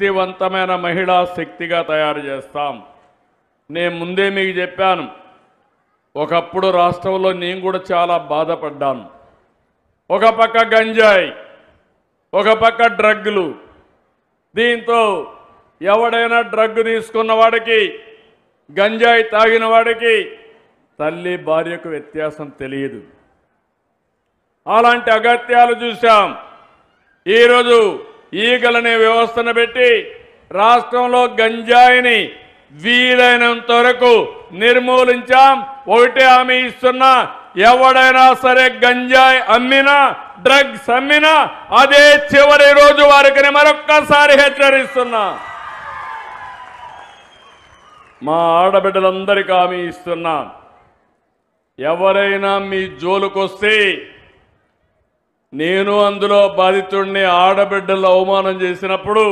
శక్తివంతమైన మహిళా శక్తిగా తయారు చేస్తాం. నేను ముందే మీకు చెప్పాను, ఒకప్పుడు రాష్ట్రంలో నేను కూడా చాలా బాధపడ్డాను. ఒక పక్క గంజాయి, ఒక పక్క డ్రగ్గులు. దీంతో ఎవడైనా డ్రగ్ తీసుకున్న వాడికి, గంజాయి తాగిన వాడికి తల్లి భార్యకు వ్యత్యాసం తెలియదు. అలాంటి అగత్యాలు చూశాం. ఈరోజు ఈగలనే వ్యవస్థను పెట్టి రాష్ట్రంలో గంజాయిని వీలైనంత వరకు నిర్మూలించాం. ఒకటే హామీ ఇస్తున్నా, ఎవడైనా సరే గంజాయి అమ్మినా, డ్రగ్స్ అమ్మినా అదే చివరి రోజు వారికి మరొక్కసారి హెచ్చరిస్తున్నా. మా ఆడబిడ్డలందరికీ హామీ ఇస్తున్నా, ఎవరైనా మీ జోలుకొస్తే నేను అందులో బాధితుడిని, ఆడబిడ్డలు అవమానం చేసినప్పుడు